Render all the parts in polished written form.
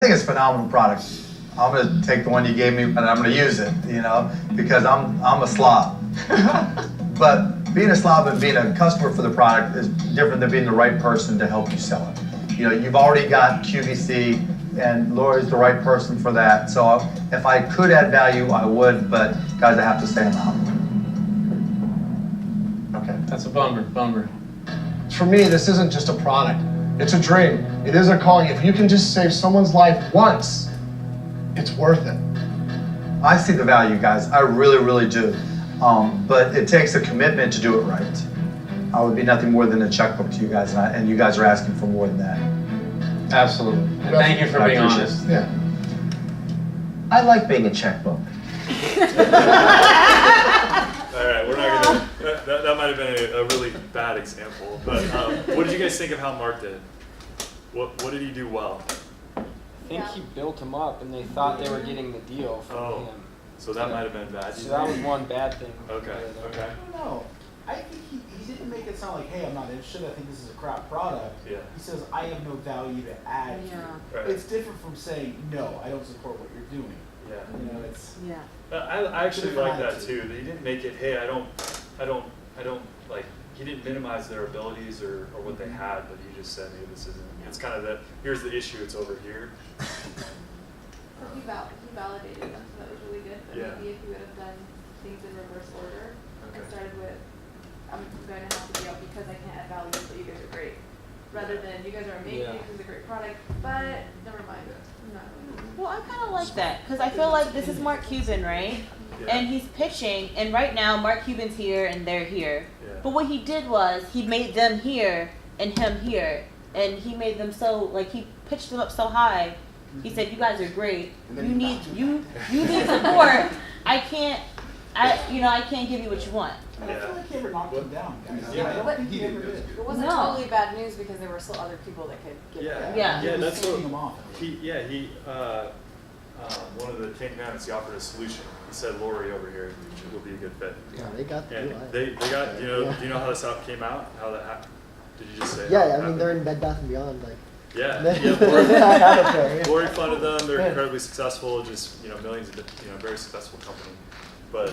I think it's a phenomenal product. I'm gonna take the one you gave me and I'm gonna use it, because I'm a slob. But being a slob and being a customer for the product is different than being the right person to help you sell it. You've already got QVC and Lori's the right person for that. So if I could add value, I would, but guys, I have to say I'm out. Okay. That's a bummer. For me, this isn't just a product. It's a dream. It is a calling. If you can just save someone's life once, it's worth it. I see the value, guys. I really, really do. But it takes a commitment to do it right. I would be nothing more than a checkbook to you guys, and you guys are asking for more than that. Absolutely. And thank you for being honest. Yeah. I like being a checkbook. All right, we're not gonna. That might have been a really bad example. But what did you guys think of how Mark did? What did he do well? I think he built them up, and they thought they were getting the deal from him. So that might have been bad. So that was one bad thing. Okay. I don't know. I think he didn't make it sound like, hey, I'm not interested. I think this is a crap product. Yeah. He says, I have no value to add. Right. It's different from saying, no, I don't support what you're doing. Yeah. It's. Yeah. I actually like that too. He didn't make it. Hey, I don't like. He didn't minimize their abilities or what they had, but he just said, hey, this isn't. It's kind of that. Here's the issue. It's over here. He validated them, so that was really good. But Yeah. maybe if you would have done things in reverse order Okay. and started with, I'm going to have to be out because I can't add value, but you guys are great. Rather than you guys are amazing, this is a great product, but never mind. I'm not going to. Well, I kind of like that because I feel like this is Mark Cuban, right? Yeah. And he's pitching, and right now Mark Cuban's here and they're here. Yeah. But what he did was he made them here and him here, and he made them so like he pitched them up so high. He said, "You guys are great. You need support. I can't give you what you want." I feel like he ever knocked him down, guys. Yeah. I don't think he ever did. It wasn't No. totally bad news because there were still other people that could get there. Yeah. Yeah, He was that's what taking him off. he one of the Ten Commandments, he offered a solution. He said, Lori over here will be a good fit. Yeah, they got the And deal. they got, do Yeah. you know how this out came out? How that happened? Did you just say Yeah, how it I mean, happened? they're in Bed Bath & Beyond, like. Yeah, They- yeah, I have it there, yeah. Lori funded them, they're Yeah. incredibly successful, just, millions of, very successful company. But,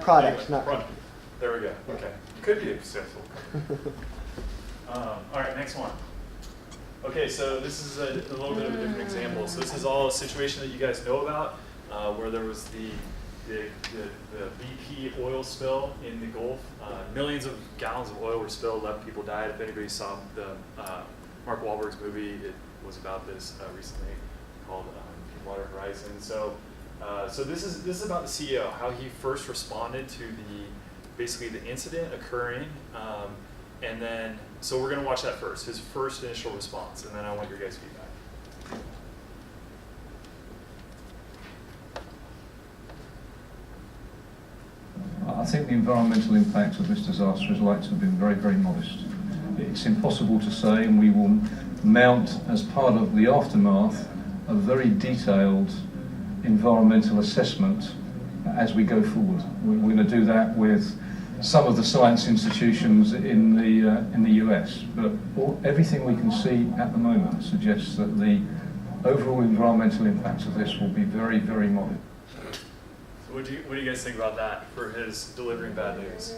Products, anyway, not product. There we go, okay. Could be a successful company. All right, next one. Okay, so this is a little bit of a different example. So this is all a situation that you guys know about, where there was the BP oil spill in the Gulf. Millions of gallons of oil were spilled, 11 people died. If anybody saw the Mark Wahlberg's movie, it was about this recently called Deepwater Horizon. So this is about the CEO, how he first responded to basically the incident occurring, and then so we're going to watch that first, his first initial response, and then I want your guys' feedback. I think the environmental impact of this disaster is likely to have been very, very modest. It's impossible to say, and we will mount as part of the aftermath a very detailed environmental assessment as we go forward. We're going to do that with some of the science institutions in the US, but everything we can see at the moment suggests that the overall environmental impact of this will be very, very modest. What do you guys think about that for his delivering bad news?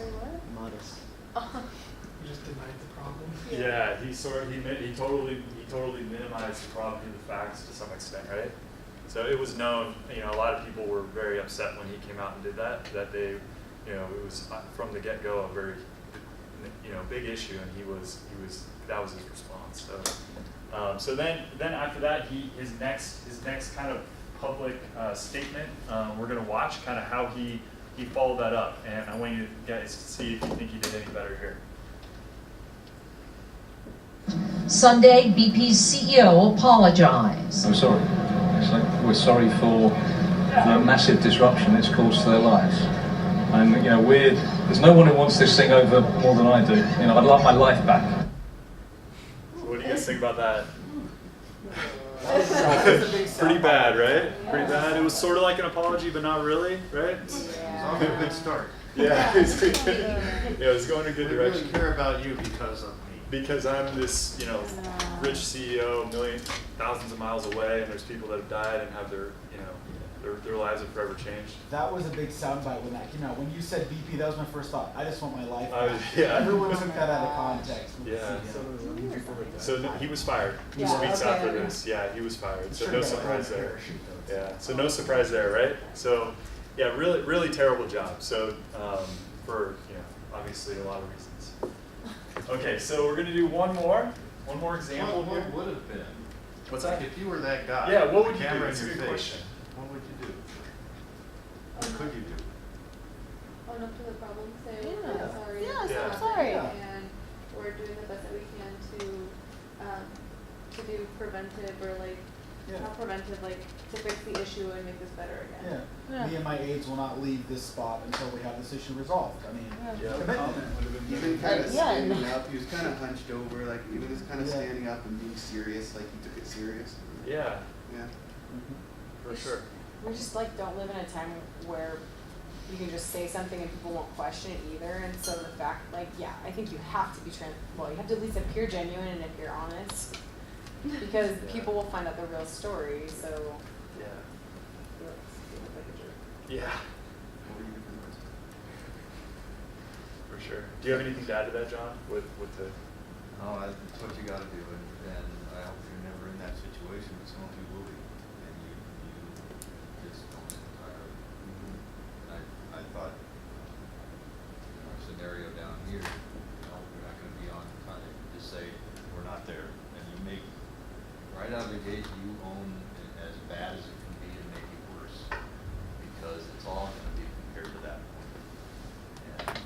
Modest. You just denied the problem. Yeah, he totally minimized the problem through the facts to some extent, right? So it was known, a lot of people were very upset when he came out and did that they, it was from the get-go a very, big issue, and that was his response. So then after that, his next kind of public statement, we're going to watch kind of how he followed that up, and I want you guys to see if you think he did any better here. Sunday, BP's CEO apologized. I'm sorry. We're sorry for the massive disruption it's caused to their lives. And there's no one who wants this thing over more than I do. I'd like my life back. So what do you guys think about that? Pretty bad, right? Pretty bad. It was sort of like an apology, but not really, right? It's off to a good start. Yeah, it's going in a good We direction. really care about you because of me. because I'm this, you know, rich CEO, thousands of miles away, and there's people that have died and have their, you know, their lives have forever changed. That was a big soundbite when that came out. When you said VP, that was my first thought. I just want my life Oh, back. yeah. Everyone took that out of context. Yeah. CEO. So no, he was fired 2 Yeah, weeks okay. after this. Yeah, he was fired. So Sure, no yeah, surprise I don't there. care. Yeah. So no surprise there, right? So yeah, really, really terrible job. So for, you know, obviously a lot of reasons. Okay, so we're gonna do one more example here. What would have been? What's that? If you were that guy. Yeah, what would with you the do? camera That's a in your good face, question. What would you do? What could you do? Own up to the problem, say, Yeah. we're sorry. Yeah, this so happened, sorry. And we're doing the best that we can to do preventive or like, not preventive, like to fix the issue and make this better again. Yeah. Yeah. Me and my aides will not leave this spot until we have this issue resolved. I mean, Yeah. commitment. Even kind of Yeah. standing up, he was kind of hunched over, like he was kind of Yeah. standing up and being serious, like he took it serious. Yeah, Yeah. for sure. We just like don't live in a time where you can just say something and people won't question it either. And so the fact, like, yeah, I think you have to be you have to at least appear genuine and appear honest, because Yeah. people will find out the real story. So Yeah. you look like a jerk. Yeah, for sure. Do you have anything to add to that, John? With the No, that's what you gotta do, and I hope you're never in that situation, but some of you will be, and you just don't entirely. I thought, in our scenario down here, we're not gonna be on kind of, just say, we're not there, and you make, right out of the gate, you own it as bad as it can be and make it worse, because it's all gonna be compared to that point. And,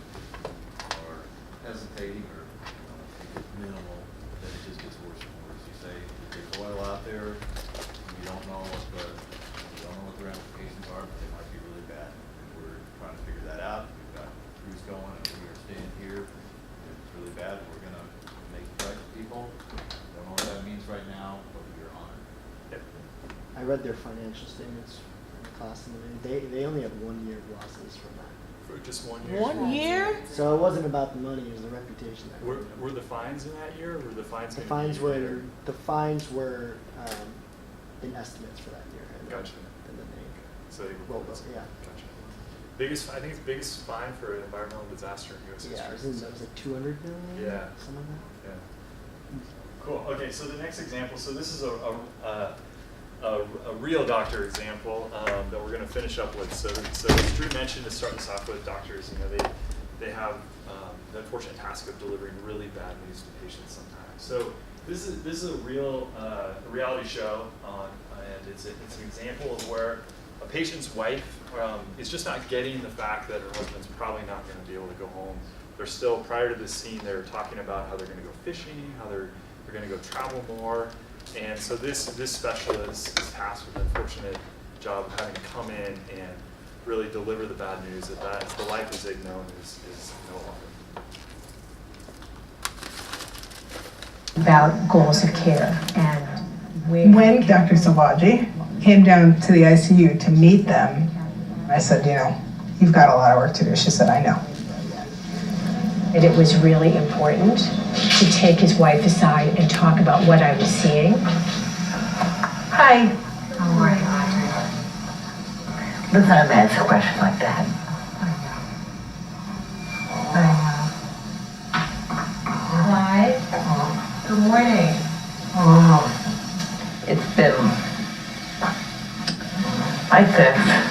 or hesitating, or, think it's minimal, then it just gets worse and worse. You say, there's oil out there, you don't know what the ramifications are, but they might be really bad. And we're trying to figure that out. We've got crews going, and we are staying here. If it's really bad, we're gonna make it right for people. Don't know what that means right now, but we're on it. I read their financial statements in the class, and they only have 1 year of losses from that. for just 1 year. 1 year? So it wasn't about the money; it was the reputation. That Were the fines in that year, or were the fines? the gonna fines be were later? in estimates for that year. And Gotcha. And then they So they rolled up. Yeah. Gotcha. I think it's biggest fine for an environmental disaster in U.S. Yeah, history. that was like 200 million. Yeah. Something like that. Yeah. Cool. Okay, so the next example. So this is a real doctor example that we're going to finish up with. So as Drew mentioned, to start this off with, doctors, you know, they have the unfortunate task of delivering really bad news to patients sometimes. So this is a real reality show, and it's an example of where a patient's wife is just not getting the fact that her husband's probably not going to be able to go home. They're still, prior to this scene, they're talking about how they're going to go fishing, how they're going to go travel more. And so this specialist is tasked with the unfortunate job of having to come in and really deliver the bad news that the life as they've known is no longer. About goals of care and when Dr. Savaji came down to the ICU to meet them, I said, you've got a lot of work to do. She said, I know. that it was really important to take his wife aside and talk about what I was seeing. Hi. How are you? Let's not answer a question like that. Hi. Good morning. It's been like this.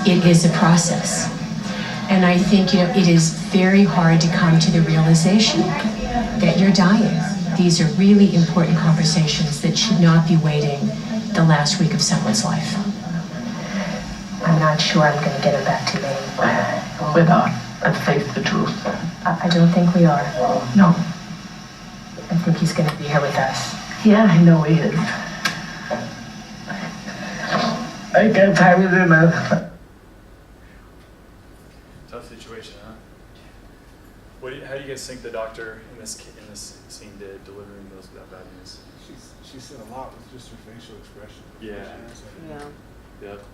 It is a process. And I think, it is very hard to come to the realization that you're dying. These are really important conversations that should not be waiting the last week of someone's life. I'm not sure I'm going to get him back today. We're not. Let's face the truth. I don't think we are. No. I think he's going to be here with us. Yeah, I know he is. I can find them. Tough situation, huh? How do you guys think the doctor in this scene did, delivering that bad news? She said a lot with just her facial expression. Yeah. Yep.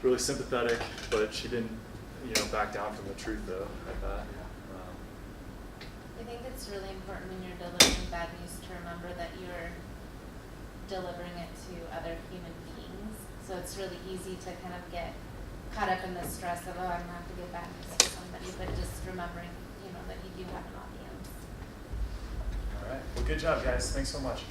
Really sympathetic, but she didn't, back down from the truth though, I bet. I think it's really important when you're delivering bad news to remember that you're delivering it to other human beings. So it's really easy to kind of get caught up in the stress of, I'm gonna have to give bad news to somebody, but just remembering, that you do have an audience. All right. Well, good job, guys. Thanks so much.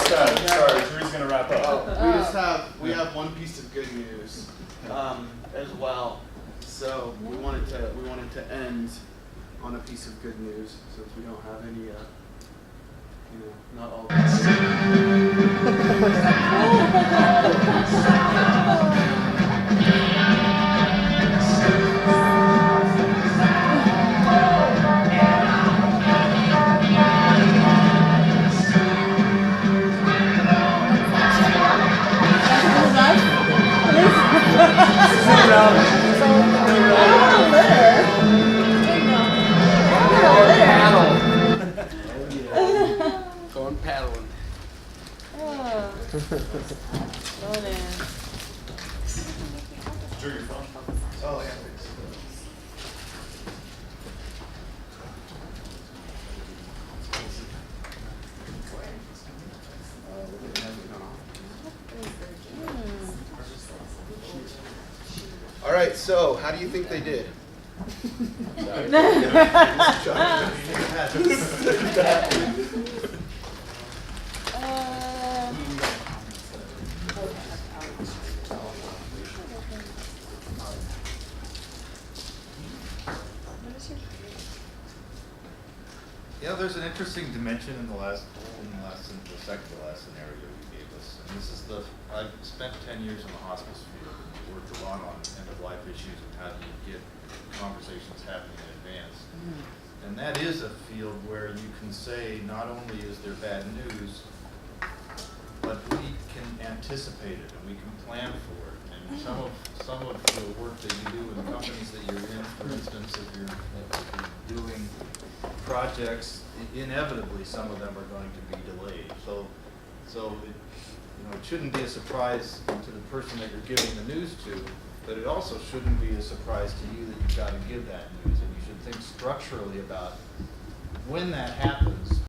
Sorry, Drew's gonna wrap up. We have one piece of good news as well. So we wanted to end on a piece of good news, since we don't have any not all Going paddling. Going in. Drew, your phone? Oh, yeah. All right, so how do you think they did? There's an interesting dimension in the second to last scenario you gave us. And this is I've spent 10 years in the hospice field and worked a lot on end-of-life issues and how do you get conversations happening in advance. And that is a field where you can say not only is there bad news, but we can anticipate it and we can plan for it. And some of the work that you do in the companies that you're in, for instance, if you're doing projects, inevitably some of them are going to be delayed. So it shouldn't be a surprise to the person that you're giving the news to, but it also shouldn't be a surprise to you that you've got to give that news. And you should think structurally about when that happens.